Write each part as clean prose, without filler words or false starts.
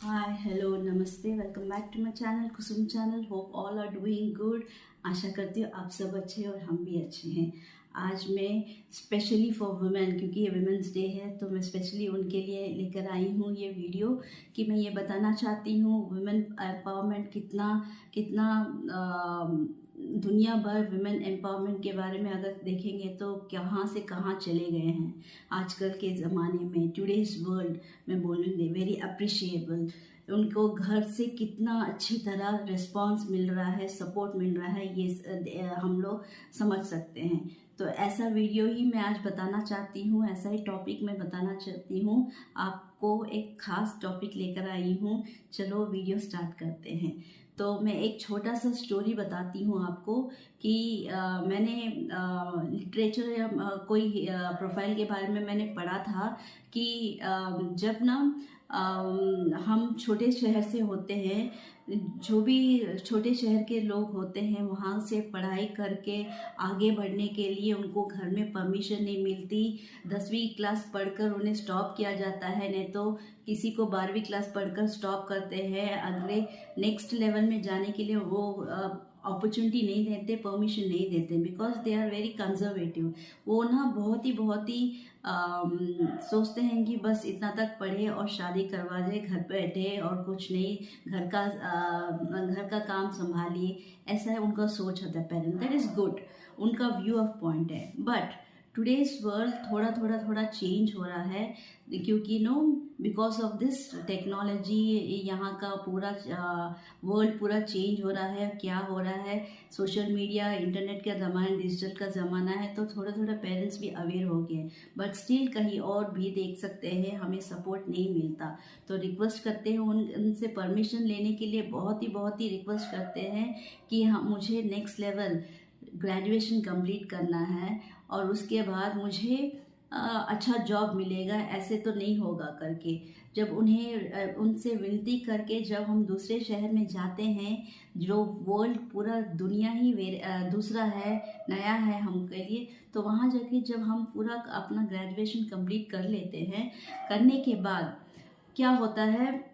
हाय hello नमस्ते, welcome back to my channel Kusum channel. Hope all are doing good. आशा करती हूँ आप सब अच्छे और हम भी अच्छे हैं। आज मैं स्पेशली फॉर वुमेन, क्योंकि ये वुमेंस डे है, तो मैं स्पेशली उनके लिए लेकर आई हूँ ये वीडियो कि मैं ये बताना चाहती हूँ वुमेन एम्पावरमेंट कितना कितना दुनिया भर वुमेन एम्पावरमेंट के बारे में अगर देखेंगे तो कहाँ से कहाँ चले गए हैं आजकल के ज़माने में। टुडेज़ वर्ल्ड में बोलूँगी वेरी अप्रिशिएबल। उनको घर से कितना अच्छी तरह रिस्पांस मिल रहा है, सपोर्ट मिल रहा है, ये हम लोग समझ सकते हैं। तो ऐसा वीडियो ही मैं आज बताना चाहती हूँ, ऐसा ही टॉपिक मैं बताना चाहती हूँ। आपको एक खास टॉपिक लेकर आई हूँ। चलो वीडियो स्टार्ट करते हैं। तो मैं एक छोटा सा स्टोरी बताती हूँ आपको कि मैंने लिटरेचर या कोई प्रोफाइल के बारे में मैंने पढ़ा था कि जब ना हम छोटे शहर से होते हैं, जो भी छोटे शहर के लोग होते हैं, वहाँ से पढ़ाई करके आगे बढ़ने के लिए उनको घर में परमिशन नहीं मिलती। 10वीं क्लास पढ़कर उन्हें स्टॉप किया जाता है, नहीं तो किसी को 12वीं क्लास पढ़कर स्टॉप करते हैं। अगले नेक्स्ट लेवल में जाने के लिए वो अपॉर्चुनिटी नहीं देते, परमिशन नहीं देते, because they are very conservative. वो ना बहुत ही सोचते हैं कि बस इतना तक पढ़े और शादी करवा दे, घर पे बैठे और कुछ नहीं, घर का काम संभालिए। ऐसा है उनका सोच होता है पेरेंट। दैट इज़ गुड, उनका व्यू ऑफ पॉइंट है। बट टुडेज वर्ल्ड थोड़ा चेंज हो रहा है, क्योंकि बिकॉज ऑफ दिस टेक्नोलॉजी यहाँ का पूरा वर्ल्ड पूरा चेंज हो रहा है। क्या हो रहा है, सोशल मीडिया, इंटरनेट का ज़माना, डिजिटल का ज़माना है, तो थोड़ा पेरेंट्स भी अवेयर हो गए। बट स्टिल कहीं और भी देख सकते हैं हमें सपोर्ट नहीं मिलता। तो रिक्वेस्ट करते हैं उनसे परमिशन लेने के लिए, बहुत ही रिक्वेस्ट करते हैं कि मुझे नेक्स्ट लेवल ग्रेजुएशन कंप्लीट करना है और उसके बाद मुझे अच्छा जॉब मिलेगा, ऐसे तो नहीं होगा करके। जब उन्हें उनसे विनती करके जब हम दूसरे शहर में जाते हैं, जो वर्ल्ड पूरा दुनिया ही दूसरा है, नया है हमके लिए, तो वहाँ जाके जब हम पूरा अपना ग्रेजुएशन कंप्लीट कर लेते हैं, करने के बाद क्या होता है,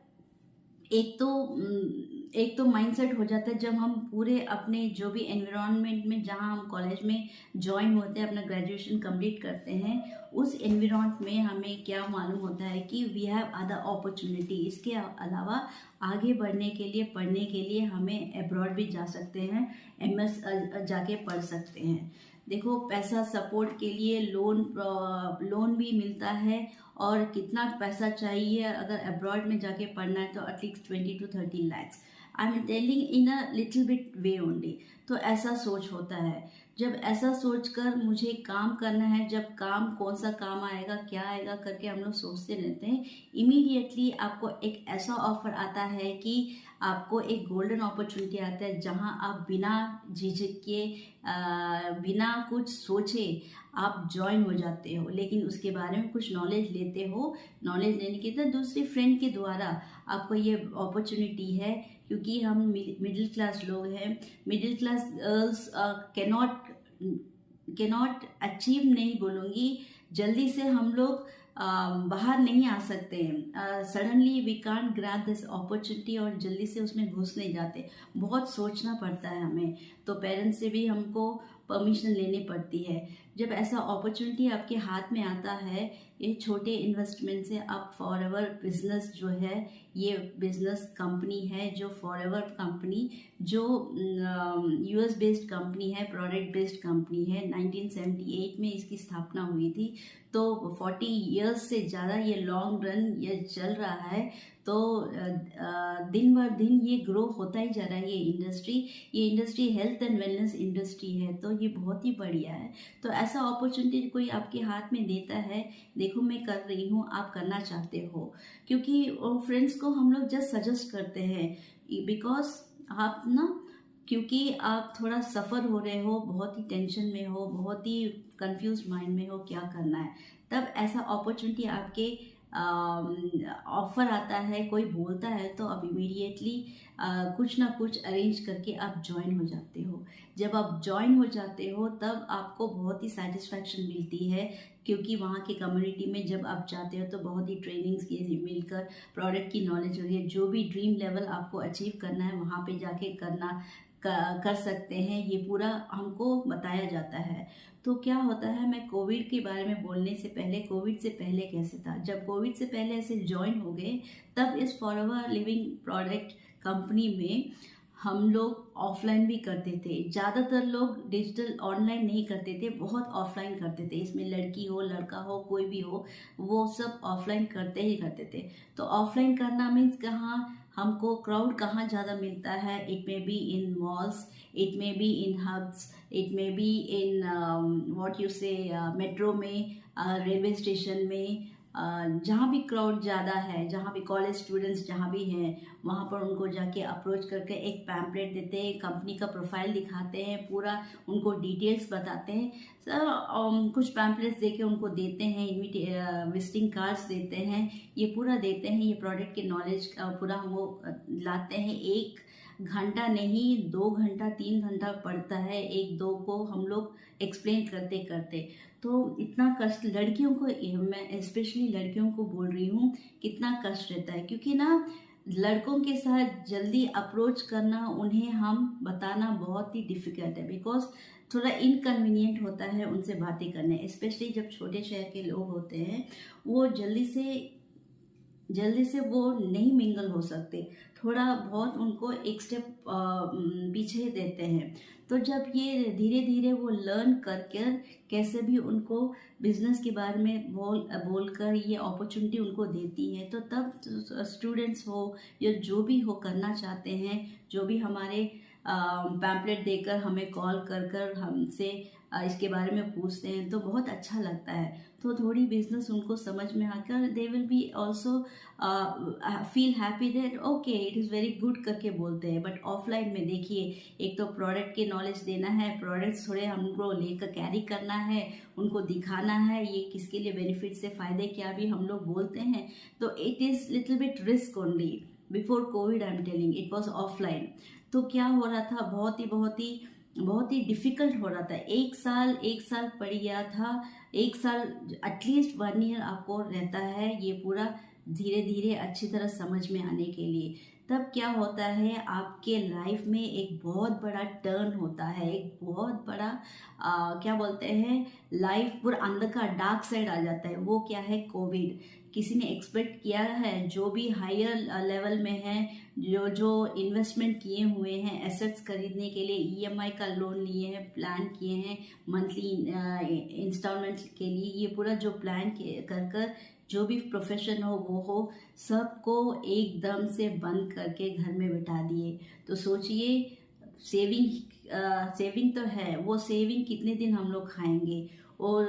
एक तो माइंडसेट हो जाता है। जब हम पूरे अपने जो भी एनवायरनमेंट में, जहाँ हम कॉलेज में ज्वाइन होते हैं, अपना ग्रेजुएशन कंप्लीट करते हैं, उस एनवायरनमेंट में हमें क्या मालूम होता है कि वी हैव अदर अपॉर्चुनिटी। इसके अलावा आगे बढ़ने के लिए, पढ़ने के लिए हमें अब्रॉड भी जा सकते हैं, MS जाके पढ़ सकते हैं। देखो, पैसा सपोर्ट के लिए लोन भी मिलता है, और कितना पैसा चाहिए अगर अब्रॉड में जाके पढ़ना है, तो at least 20 to 30 lakhs। I am telling in a little bit way only. तो ऐसा सोच होता है। जब ऐसा सोचकर मुझे काम करना है, जब काम, कौन सा काम आएगा, क्या आएगा करके हम लोग सोचते रहते हैं, इमीडिएटली आपको एक ऐसा ऑफर आता है कि आपको एक गोल्डन अपॉर्चुनिटी आता है, जहां आप बिना झिझक के, बिना कुछ सोचे आप ज्वाइन हो जाते हो। लेकिन उसके बारे में कुछ नॉलेज लेते हो। नॉलेज लेने के बाद दूसरे फ्रेंड के द्वारा आपको ये अपॉर्चुनिटी है, क्योंकि हम मिडिल क्लास लोग हैं। Middle class girls cannot achieve, नहीं बोलूँगी, जल्दी से हम लोग बाहर नहीं आ सकते हैं। Suddenly we can't grab this opportunity और जल्दी से उसमें घुस नहीं जाते। बहुत सोचना पड़ता है हमें, तो पेरेंट्स से भी हमको परमिशन लेनी पड़ती है। जब ऐसा अपॉर्चुनिटी आपके हाथ में आता है, ये छोटे इन्वेस्टमेंट से आप फॉरएवर बिजनेस जो है, ये बिजनेस कंपनी है जो फॉरएवर कंपनी, जो US बेस्ड कंपनी है, प्रोडक्ट बेस्ड कंपनी है। 1978 में इसकी स्थापना हुई थी, तो 40 इयर्स से ज़्यादा ये लॉन्ग रन ये चल रहा है। तो दिन बर दिन ये ग्रो होता ही जा रहा है। ये industry health and wellness industry है, तो ये बहुत ही बढ़िया है। तो ऐसा अपॉर्चुनिटी कोई आपके हाथ में देता है, देखो मैं कर रही हूँ, आप करना चाहते हो, क्योंकि फ्रेंड्स को हम लोग जस्ट सजेस्ट करते हैं, बिकॉज आप ना, क्योंकि आप थोड़ा सफ़र हो रहे हो, बहुत ही टेंशन में हो, बहुत ही कंफ्यूज माइंड में हो क्या करना है, तब ऐसा अपॉर्चुनिटी आपके ऑफ़र आता है, कोई बोलता है तो आप इमीडिएटली कुछ ना कुछ अरेंज करके आप ज्वाइन हो जाते हो। जब आप ज्वाइन हो जाते हो तब आपको बहुत ही सेटिस्फैक्शन मिलती है, क्योंकि वहाँ की कम्युनिटी में जब आप जाते हो तो बहुत ही ट्रेनिंग्स की मिलकर प्रोडक्ट की नॉलेज हो रही है। जो भी ड्रीम लेवल आपको अचीव करना है वहाँ पे जाके कर सकते हैं, ये पूरा हमको बताया जाता है। तो क्या होता है, मैं कोविड के बारे में बोलने से पहले, कोविड से पहले कैसे था, जब कोविड से पहले ऐसे ज्वाइन हो गए तब इस फॉरएवर लिविंग प्रोडक्ट कंपनी में हम लोग ऑफलाइन भी करते थे। ज़्यादातर लोग डिजिटल ऑनलाइन नहीं करते थे, बहुत ऑफलाइन करते थे। इसमें लड़की हो लड़का हो कोई भी हो, वो सब ऑफलाइन करते ही करते थे। तो ऑफलाइन करना मीन्स कहाँ हमको क्राउड कहाँ ज़्यादा मिलता है, it may be in malls, it may be in hubs, it may be in what you say metro में, रेलवे स्टेशन में, जहाँ भी क्राउड ज़्यादा है, जहाँ भी कॉलेज स्टूडेंट्स जहाँ भी हैं, वहाँ पर उनको जाके अप्रोच करके एक पैम्पलेट देते हैं, कंपनी का प्रोफाइल दिखाते हैं, पूरा उनको डिटेल्स बताते हैं। सर कुछ पैम्पलेट्स देके उनको देते हैं, विजिटिंग कार्ड्स देते हैं, ये पूरा देते हैं, ये प्रोडक्ट के नॉलेज पूरा वो लाते हैं। 1 घंटा नहीं 2 घंटा 3 घंटा पड़ता है एक दो को हम लोग एक्सप्लेन करते करते। तो इतना कष्ट लड़कियों को, मैं स्पेशली लड़कियों को बोल रही हूँ, कितना कष्ट रहता है, क्योंकि ना लड़कों के साथ जल्दी अप्रोच करना, उन्हें हम बताना बहुत ही डिफ़िकल्ट है, बिकॉज थोड़ा इनकन्वीनियंट होता है उनसे बातें करने। स्पेशली जब छोटे शहर के लोग होते हैं, वो जल्दी से वो नहीं मिंगल हो सकते, थोड़ा बहुत उनको एक स्टेप पीछे देते हैं। तो जब ये धीरे धीरे वो लर्न करके कैसे भी उनको बिजनेस के बारे में बोलकर ये अपॉर्चुनिटी उनको देती है, तो तब स्टूडेंट्स हो या जो भी हो करना चाहते हैं, जो भी हमारे पैम्पलेट देकर हमें कॉल कर हमसे इसके बारे में पूछते हैं, तो बहुत अच्छा लगता है। तो थोड़ी बिजनेस उनको समझ में आकर they will be also feel happy that okay it is very good करके बोलते हैं। बट ऑफलाइन में देखिए, एक तो प्रोडक्ट के नॉलेज देना है, प्रोडक्ट्स थोड़े हमको लेकर कैरी करना है, उनको दिखाना है ये किसके लिए बेनिफिट से फ़ायदे क्या भी हम लोग बोलते हैं। तो it is little bit risk only. Before Covid I am telling it was offline. तो क्या हो रहा था, बहुत ही डिफ़िकल्ट हो रहा था। एक साल पड़ गया था, 1 साल एटलीस्ट 1 ईयर आपको रहता है ये पूरा धीरे धीरे अच्छी तरह समझ में आने के लिए। तब क्या होता है, आपके लाइफ में एक बहुत बड़ा टर्न होता है, एक बहुत बड़ा क्या बोलते हैं, लाइफ पूरा अंधकार डार्क साइड आ जाता है। वो क्या है, कोविड। किसी ने एक्सपेक्ट किया है, जो भी हायर लेवल में है, जो इन्वेस्टमेंट किए हुए हैं एसेट्स खरीदने के लिए, ईएमआई का लोन लिए हैं, प्लान किए हैं मंथली इंस्टॉलमेंट के लिए, ये पूरा जो प्लान कर जो भी प्रोफेशन हो वो हो, सबको एकदम से बंद करके घर में बिठा दिए। तो सोचिए, सेविंग तो है, वो सेविंग कितने दिन हम लोग खाएंगे, और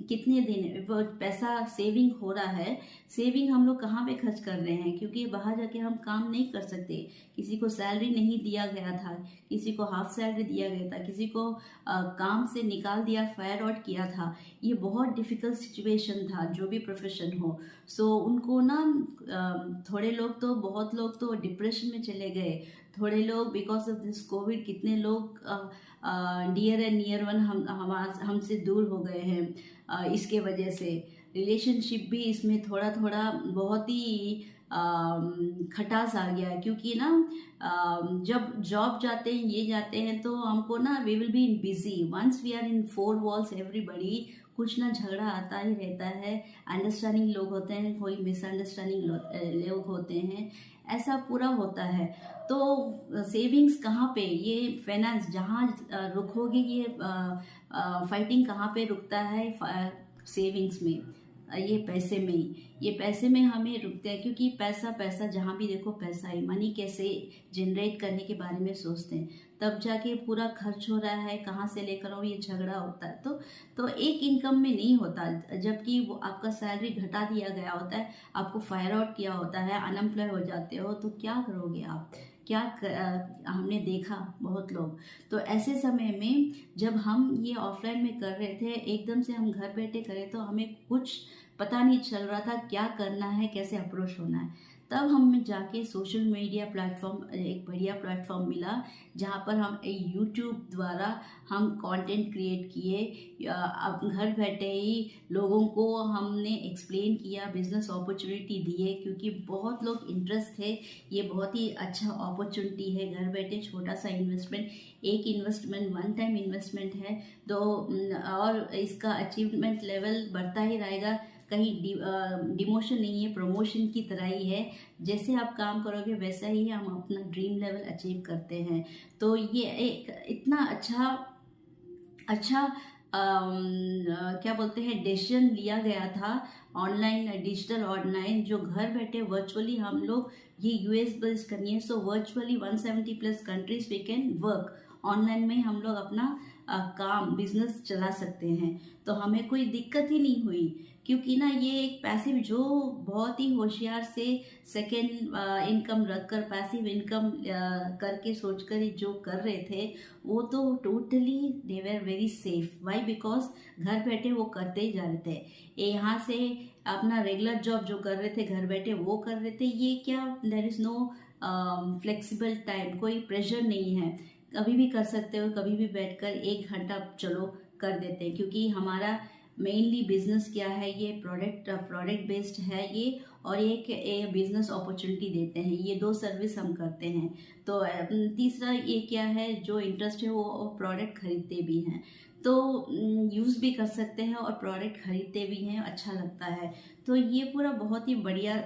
कितने दिन वो पैसा सेविंग हो रहा है, सेविंग हम लोग कहाँ पे खर्च कर रहे हैं, क्योंकि बाहर जाके हम काम नहीं कर सकते। किसी को सैलरी नहीं दिया गया था, किसी को हाफ सैलरी दिया गया था, किसी को काम से निकाल दिया, फायर आउट किया था। ये बहुत डिफ़िकल्ट सिचुएशन था, जो भी प्रोफेशन हो। सो उनको ना थोड़े लोग तो, बहुत लोग तो डिप्रेशन में चले गए, थोड़े लोग बिकॉज ऑफ दिस कोविड, कितने लोग डियर एंड नियर वन हमसे दूर हो गए हैं। इसके वजह से रिलेशनशिप भी इसमें थोड़ा थोड़ा बहुत ही खटास आ गया है, क्योंकि ना जब जॉब जाते हैं, ये जाते हैं, तो हमको ना we will be in busy, once we are in 4 walls everybody, कुछ ना झगड़ा आता ही रहता है। अंडरस्टैंडिंग लोग होते हैं, कोई मिसअंडरस्टैंडिंग लोग होते हैं, ऐसा पूरा होता है। तो सेविंग्स कहाँ पे, ये फाइनेंस जहाँ रुकोगे, ये फाइटिंग कहाँ पे रुकता है, सेविंग्स में, ये पैसे में ही, ये पैसे में हमें रुकते हैं, क्योंकि पैसा जहाँ भी देखो पैसा ही, मनी कैसे जनरेट करने के बारे में सोचते हैं, तब जाके पूरा खर्च हो रहा है, कहाँ से लेकर आओ, ये झगड़ा होता है। तो एक इनकम में नहीं होता, जबकि वो आपका सैलरी घटा दिया गया होता है, आपको फायर आउट किया होता है, अनएम्प्लॉय हो जाते हो, तो क्या करोगे आप, हमने देखा बहुत लोग। तो ऐसे समय में जब हम ये ऑफलाइन में कर रहे थे, एकदम से हम घर बैठे करें, तो हमें कुछ पता नहीं चल रहा था क्या करना है, कैसे अप्रोच होना है। तब हमें जाके सोशल मीडिया प्लेटफॉर्म, एक बढ़िया प्लेटफॉर्म मिला जहाँ पर हम यूट्यूब द्वारा हम कंटेंट क्रिएट किए। अब घर बैठे ही लोगों को हमने एक्सप्लेन किया, बिजनेस अपॉर्चुनिटी दिए, क्योंकि बहुत लोग इंटरेस्ट थे। ये बहुत ही अच्छा अपॉर्चुनिटी है, घर बैठे छोटा सा इन्वेस्टमेंट, एक इन्वेस्टमेंट, वन टाइम इन्वेस्टमेंट है। तो और इसका अचीवमेंट लेवल बढ़ता ही रहेगा, कहीं डिमोशन नहीं है, प्रमोशन की तरह ही है। जैसे आप काम करोगे वैसा ही हम अपना ड्रीम लेवल अचीव करते हैं। तो ये एक इतना अच्छा क्या बोलते हैं डिसीजन लिया गया था, ऑनलाइन, डिजिटल ऑनलाइन, जो घर बैठे वर्चुअली हम लोग ये यूएस बेस्ड करनी है। So virtually 170+ countries we can work. Online में हम लोग अपना काम, बिजनेस चला सकते हैं। तो हमें कोई दिक्कत ही नहीं हुई, क्योंकि ना ये एक पैसिव, जो बहुत ही होशियार से सेकेंड इनकम रखकर, पैसिव इनकम करके सोचकर जो कर रहे थे, वो तो totally they were very safe. Why? Because घर बैठे वो करते ही जा रहे थे। यहाँ से अपना रेगुलर जॉब जो कर रहे थे घर बैठे वो कर रहे थे। ये क्या, there is no flexible time, कोई प्रेशर नहीं है, कभी भी कर सकते हो, कभी भी बैठकर 1 घंटा चलो कर देते हैं। क्योंकि हमारा मेनली बिजनेस क्या है, ये प्रोडक्ट बेस्ड है ये, और एक बिजनेस अपॉर्चुनिटी देते हैं। ये 2 सर्विस हम करते हैं। तो तीसरा ये क्या है, जो इंटरेस्ट है वो प्रोडक्ट खरीदते भी हैं, तो यूज़ भी कर सकते हैं और प्रोडक्ट खरीदते भी हैं, अच्छा लगता है। तो ये पूरा बहुत ही बढ़िया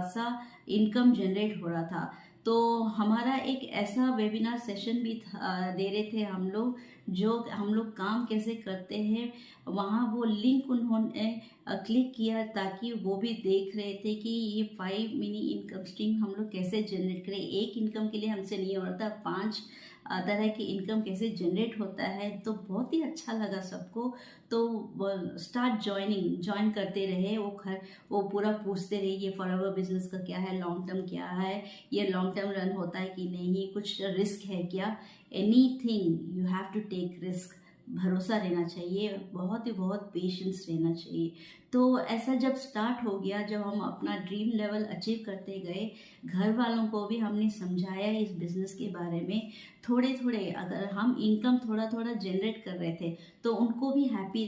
सा इनकम जनरेट हो रहा था। तो हमारा एक ऐसा वेबिनार सेशन भी दे रहे थे हम लोग, जो हम लोग काम कैसे करते हैं, वहाँ वो लिंक उन्होंने क्लिक किया, ताकि वो भी देख रहे थे कि ये 5 मिनी इनकम स्ट्रीम हम लोग कैसे जनरेट करें। एक इनकम के लिए हमसे नहीं हो रहा था, 5 तरह की इनकम कैसे जनरेट होता है। तो बहुत ही अच्छा लगा सबको। तो स्टार्ट ज्वाइन करते रहे। वो पूरा पूछते रहे, ये फॉरएवर बिजनेस का क्या है, लॉन्ग टर्म क्या है, ये लॉन्ग टर्म रन होता है कि नहीं, कुछ रिस्क है क्या। Anything you have to take risk, भरोसा रहना चाहिए, बहुत ही बहुत पेशेंस रहना चाहिए। तो ऐसा जब स्टार्ट हो गया, जब हम अपना ड्रीम लेवल अचीव करते गए, घर वालों को भी हमने समझाया इस बिज़नेस के बारे में। थोड़े थोड़े अगर हम इनकम थोड़ा थोड़ा जनरेट कर रहे थे तो उनको भी हैप्पी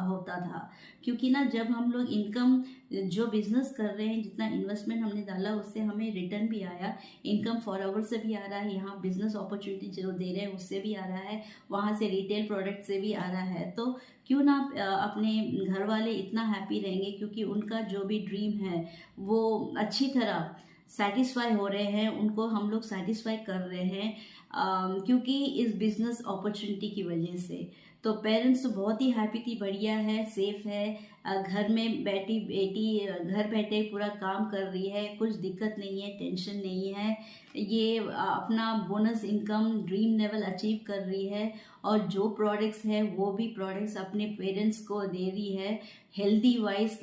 होता था। क्योंकि ना जब हम लोग इनकम, जो बिज़नेस कर रहे हैं, जितना इन्वेस्टमेंट हमने डाला उससे हमें रिटर्न भी आया, इनकम फॉरएवर से भी आ रहा है, यहाँ बिजनेस अपॉर्चुनिटी जो दे रहे हैं उससे भी आ रहा है, वहाँ से रिटेल प्रोडक्ट से भी आ रहा है। तो क्यों ना अपने घर वाले इतना हैप्पी रहेंगे, क्योंकि उनका जो भी ड्रीम है वो अच्छी तरह सेटिस्फाई हो रहे हैं, उनको हम लोग सेटिस्फाई कर रहे हैं, क्योंकि इस बिजनेस अपॉर्चुनिटी की वजह से। तो पेरेंट्स तो बहुत ही हैप्पी थी, बढ़िया है, सेफ है, घर में बैठी बेटी घर बैठे पूरा काम कर रही है, कुछ दिक्कत नहीं है, टेंशन नहीं है। ये अपना bonus income dream level achieve कर रही है, और जो प्रोडक्ट्स है वो भी प्रोडक्ट्स अपने पेरेंट्स को दे रही है, healthy wise,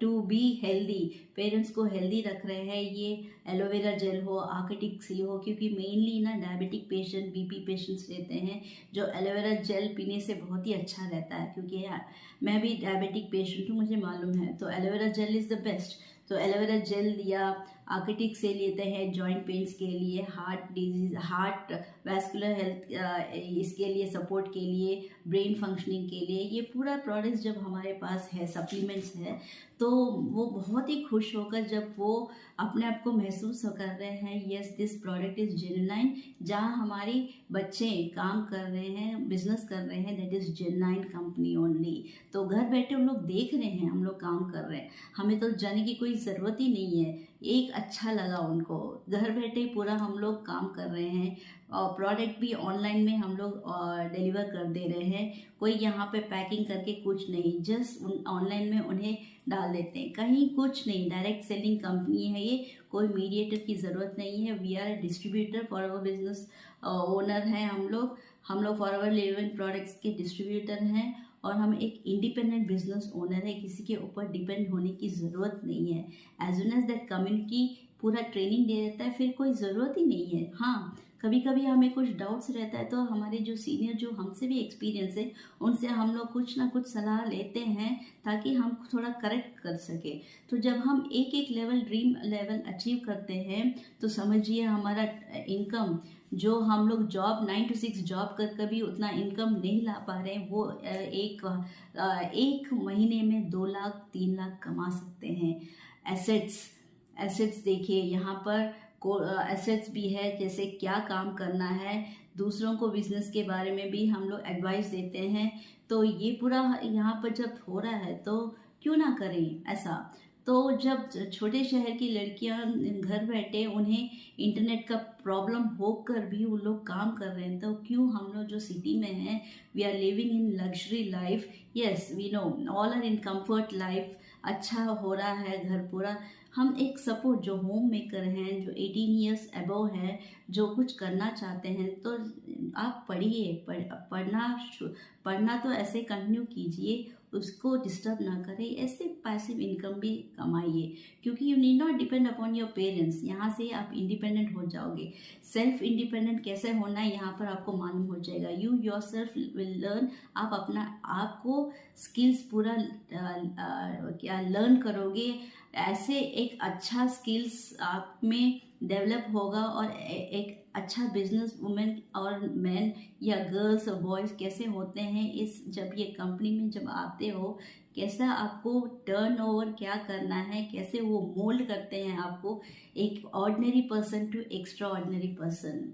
to be healthy, parents को हेल्दी रख रहे हैं। ये एलोवेरा जेल हो, आर्किटिक सी हो, क्योंकि मेनली ना डायबिटिक पेशेंट, बीपी पेशेंट्स रहते हैं, जो एलोवेरा जेल पीने से बहुत ही अच्छा रहता है। क्योंकि मैं भी डायबिटिक पेशेंट हूँ, मुझे मालूम है। तो aloe vera gel is the best. तो एलोवेरा जेल या आर्किटिक से लेते हैं जॉइंट पेन्स के लिए, heart disease, heart vascular health, इसके लिए, सपोर्ट के लिए, ब्रेन फंक्शनिंग के लिए, ये पूरा प्रोडक्ट्स जब हमारे पास है, सप्लीमेंट्स है, तो वो बहुत ही खुश होकर जब वो अपने आप को महसूस कर रहे हैं, yes this product is genuine, जहाँ हमारी बच्चे काम कर रहे हैं, बिजनेस कर रहे हैं, that is genuine company only. तो घर बैठे हम लोग देख रहे हैं, हम लोग काम कर रहे हैं, हमें तो जाने की कोई ज़रूरत ही नहीं है। एक अच्छा लगा उनको, घर बैठे पूरा हम लोग काम कर रहे हैं, और प्रोडक्ट भी ऑनलाइन में हम लोग डिलीवर कर दे रहे हैं। कोई यहाँ पे पैकिंग करके कुछ नहीं, जस्ट ऑनलाइन में उन्हें डाल देते हैं, कहीं कुछ नहीं, डायरेक्ट सेलिंग कंपनी है ये, कोई मीडिएटर की ज़रूरत नहीं है। We are distributor, Forever business owner हैं हम लोग फॉरएवर लिविंग प्रोडक्ट्स के डिस्ट्रीब्यूटर हैं, और हम एक इंडिपेंडेंट बिजनेस ओनर है, किसी के ऊपर डिपेंड होने की ज़रूरत नहीं है। As soon as that community पूरा ट्रेनिंग दे देता है, फिर कोई ज़रूरत ही नहीं है। हाँ, कभी कभी हमें कुछ डाउट्स रहता है तो हमारे जो सीनियर जो हमसे भी एक्सपीरियंस है उनसे हम लोग कुछ ना कुछ सलाह लेते हैं ताकि हम थोड़ा करेक्ट कर सके। तो जब हम एक एक लेवल ड्रीम लेवल अचीव करते हैं तो समझिए हमारा इनकम जो हम लोग जॉब 9 to 6 जॉब कर कभी उतना इनकम नहीं ला पा रहे हैं वो एक महीने में 2 लाख 3 लाख कमा सकते हैं। एसेट्स देखिए यहाँ पर एसेट्स भी है, जैसे क्या काम करना है, दूसरों को बिजनेस के बारे में भी हम लोग एडवाइस देते हैं। तो ये पूरा यहाँ पर जब हो रहा है तो क्यों ना करें ऐसा। तो जब छोटे शहर की लड़कियां घर बैठे उन्हें इंटरनेट का प्रॉब्लम होकर भी वो लोग काम कर रहे हैं तो क्यों हम लोग जो सिटी में हैं we are living in luxury life, yes we know all are in comfort life, अच्छा हो रहा है घर पूरा। हम एक सपोर्ट जो होम मेकर हैं जो 18 ईयर्स अबव है जो कुछ करना चाहते हैं तो आप पढ़िए, पढ़ना तो ऐसे कंटिन्यू कीजिए, उसको डिस्टर्ब ना करें, ऐसे पैसिव इनकम भी कमाइए क्योंकि you need not depend upon your parents. यहाँ से आप इंडिपेंडेंट हो जाओगे। सेल्फ इंडिपेंडेंट कैसे होना है यहाँ पर आपको मालूम हो जाएगा। You your self will learn. आप अपना आपको स्किल्स पूरा क्या लर्न करोगे, ऐसे एक अच्छा स्किल्स आप में डेवलप होगा और एक अच्छा बिजनेस वुमेन और मैन या गर्ल्स और बॉयज़ कैसे होते हैं इस जब ये कंपनी में जब आते हो कैसा आपको टर्नओवर क्या करना है, कैसे वो मोल्ड करते हैं आपको एक ordinary person to extraordinary person.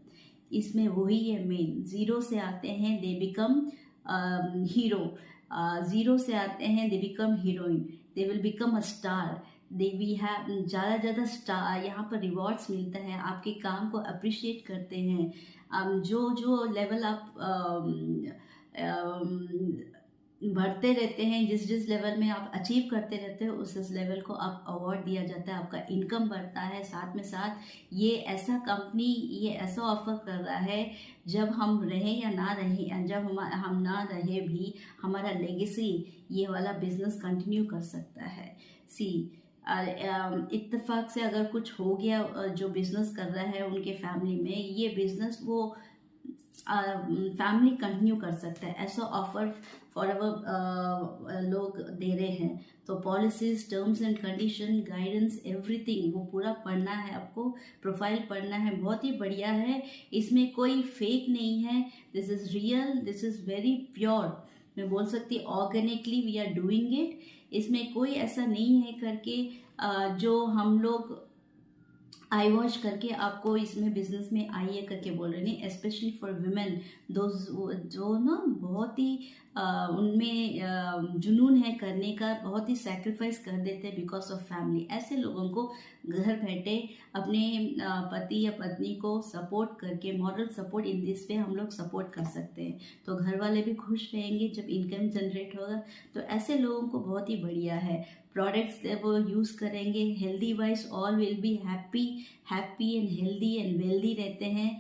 इसमें वही है मेन, ज़ीरो से आते हैं दे बिकम हीरो, ज़ीरो से आते हैं they become heroine, they will become a star, they we have ज़्यादा स्टार यहाँ पर रिवॉर्ड्स मिलता है, आपके काम को अप्रिशिएट करते हैं। जो लेवल आप बढ़ते रहते हैं, जिस लेवल में आप अचीव करते रहते हो उस लेवल को आप अवार्ड दिया जाता है, आपका इनकम बढ़ता है। साथ में साथ ये ऐसा कंपनी ये ऐसा ऑफर कर रहा है जब हम रहें या ना रहें, जब हम ना रहे भी हमारा लेगेसी ये वाला बिजनेस कंटिन्यू कर सकता है। इत्तेफाक से अगर कुछ हो गया जो बिजनेस कर रहा है उनके फैमिली में ये बिजनेस वो फैमिली कंटिन्यू कर सकता है, ऐसा ऑफर फॉर अवर लोग दे रहे हैं। तो policies terms and condition guidance everything वो पूरा पढ़ना है आपको, प्रोफाइल पढ़ना है, बहुत ही बढ़िया है, इसमें कोई फेक नहीं है, this is real, this is very pure. मैं बोल सकती organically we are doing it, इसमें कोई ऐसा नहीं है करके जो हम लोग आई वॉश करके आपको इसमें बिजनेस में आइए करके बोल रहे नहीं, स्पेशली फॉर वुमेन जो ना बहुत ही उनमें जुनून है करने का, बहुत ही सैक्रिफाइस कर देते हैं बिकॉज ऑफ फैमिली। ऐसे लोगों को घर बैठे अपने पति या पत्नी को सपोर्ट करके moral support in this way हम लोग सपोर्ट कर सकते हैं तो घर वाले भी खुश रहेंगे जब इनकम जनरेट होगा। तो ऐसे लोगों को बहुत ही बढ़िया है, प्रोडक्ट्स वो यूज़ करेंगे, healthy wise all will be happy and healthy and wealthy रहते हैं।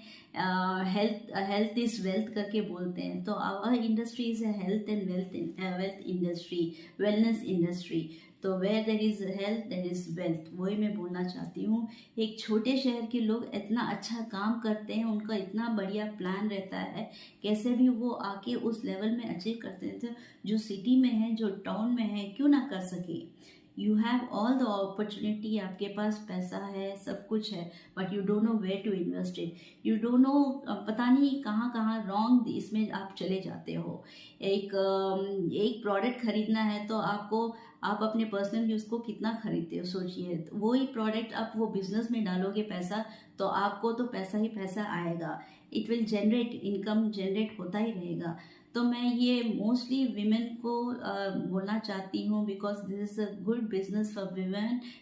हेल्थ इज़ वेल्थ करके बोलते हैं तो our industry is a health and wealth industry, wellness industry. तो where there is health there is wealth, वही मैं बोलना चाहती हूँ। एक छोटे शहर के लोग इतना अच्छा काम करते हैं, उनका इतना बढ़िया प्लान रहता है, कैसे भी वो आके उस लेवल में अचीव करते हैं। तो जो सिटी में है जो टाउन में है क्यों ना कर सके। You have all the opportunity, आपके पास पैसा है, सब कुछ है, but you don't know where to invest it, you don't know पता नहीं कहाँ रॉन्ग इसमें आप चले जाते हो। एक प्रोडक्ट खरीदना है तो आप अपने पर्सनल यूज़ को कितना खरीदते हो सोचिए, वही प्रोडक्ट आप वो बिजनेस में डालोगे पैसा तो आपको तो पैसा ही पैसा आएगा, it will generate, income generate होता ही रहेगा। तो मैं ये मोस्टली विमेन को बोलना चाहती हूँ because this is a good business for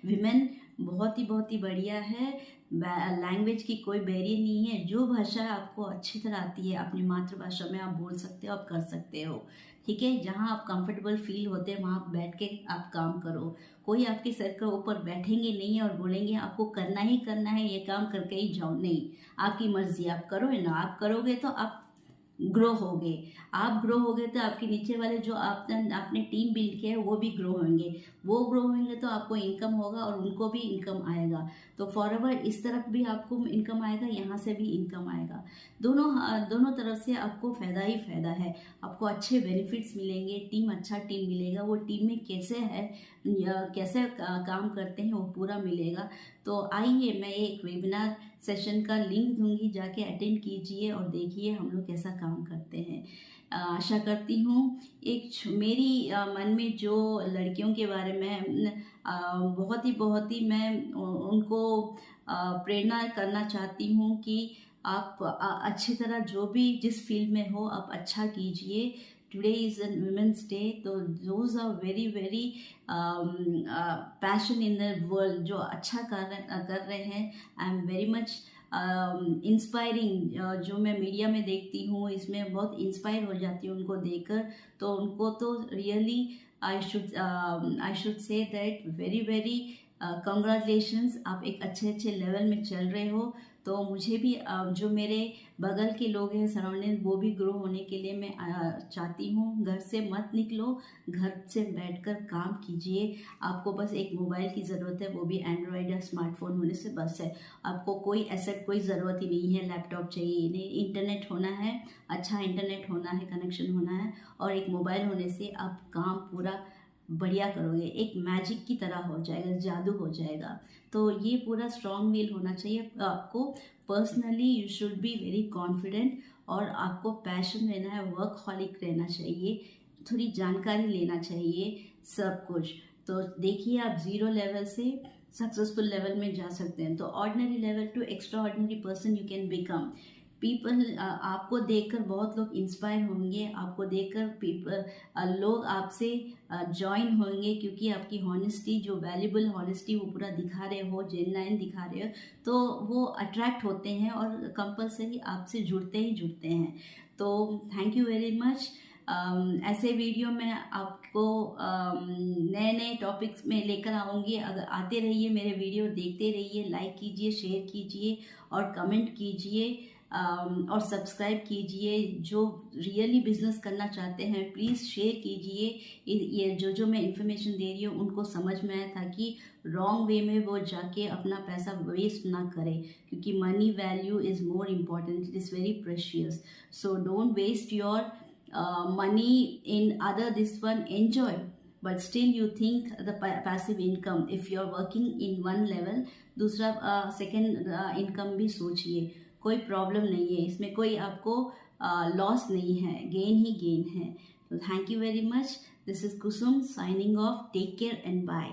women, बहुत ही बढ़िया है। लैंग्वेज की कोई बैरियर नहीं है, जो भाषा आपको अच्छी तरह आती है अपनी मातृभाषा में आप बोल सकते हो, आप कर सकते हो, ठीक है। जहाँ आप कंफर्टेबल फील होते हैं वहाँ बैठ के आप काम करो, कोई आपके सर के ऊपर बैठेंगे नहीं और बोलेंगे आपको करना ही करना है, ये काम करके ही जाओ, नहीं, आपकी मर्जी, आप करो है ना, आप करोगे तो आप ग्रो होगे, आप ग्रो होगे तो आपके नीचे वाले जो आपने टीम बिल्ड किया है वो भी ग्रो होंगे। वो ग्रो होंगे तो आपको इनकम होगा और उनको भी इनकम आएगा। तो फॉरएवर इस तरफ भी आपको इनकम आएगा, यहाँ से भी इनकम आएगा। दोनों तरफ से आपको फ़ायदा ही फ़ायदा है। आपको अच्छे बेनिफिट्स मिलेंगे, अच्छा टीम मिलेगा, वो टीम में कैसे है कैसे काम करते हैं वो पूरा मिलेगा। तो आइए, मैं एक वेबिनार सेशन का लिंक दूंगी, जाके अटेंड कीजिए और देखिए हम लोग कैसा काम करते हैं। आशा करती हूँ मेरी मन में जो लड़कियों के बारे में बहुत ही मैं उनको प्रेरणा करना चाहती हूँ कि आप अच्छी तरह जो भी जिस फील्ड में हो आप अच्छा कीजिए। Today is a women's day, तो those are very very passion in the world जो अच्छा कर रहे हैं। I am very much inspiring. जो मैं मीडिया में देखती हूँ इसमें बहुत इंस्पायर हो जाती हूँ उनको देखकर। तो उनको तो really I should say that very very congratulations, आप एक अच्छे लेवल में चल रहे हो। तो मुझे भी जो मेरे बगल के लोग हैं सराउंडिंग, वो भी ग्रो होने के लिए मैं चाहती हूँ। घर से मत निकलो, घर से बैठकर काम कीजिए। आपको बस एक मोबाइल की ज़रूरत है, वो भी एंड्रॉयड या स्मार्टफोन होने से बस है। आपको कोई ज़रूरत ही नहीं है, लैपटॉप चाहिए नहीं, इंटरनेट होना है, अच्छा इंटरनेट होना है, कनेक्शन होना है, और एक मोबाइल होने से आप काम पूरा बढ़िया करोगे। एक मैजिक की तरह हो जाएगा, जादू हो जाएगा। तो ये पूरा स्ट्रॉन्ग विल होना चाहिए आपको। Personally you should be very confident, और आपको पैशन रहना है, वर्कहॉलिक रहना चाहिए, थोड़ी जानकारी लेना चाहिए सब कुछ। तो देखिए, आप ज़ीरो लेवल से सक्सेसफुल लेवल में जा सकते हैं। तो ordinary level to extraordinary person you can become. People आपको देखकर बहुत लोग इंस्पायर होंगे, आपको देखकर लोग आपसे ज्वाइन होंगे, क्योंकि आपकी हॉनेस्टी, जो वैल्यूबल हॉनेस्टी वो पूरा दिखा रहे हो, जेन्युइन दिखा रहे हो, तो वो अट्रैक्ट होते हैं और कंपल्सरी आपसे जुड़ते हैं। तो थैंक यू वेरी मच। ऐसे वीडियो में आपको नए टॉपिक्स में लेकर आऊँगी। अगर आते रहिए, मेरे वीडियो देखते रहिए, लाइक कीजिए, शेयर कीजिए और कमेंट कीजिए और सब्सक्राइब कीजिए। जो रियली बिजनेस करना चाहते हैं प्लीज़ शेयर कीजिए। ये जो मैं इन्फॉर्मेशन दे रही हूँ उनको समझ में आए, ताकि रॉन्ग वे में वो जाके अपना पैसा वेस्ट ना करें, क्योंकि money value is more important, it is very precious. So don't waste your money in other this one, enjoy, but still you think the passive income, if you are working in one level, दूसरा second income भी सोचिए। कोई problem नहीं है इसमें, कोई आपको loss नहीं है, गेन ही गेन है। तो thank you very much. This is Kusum signing off. Take care and bye.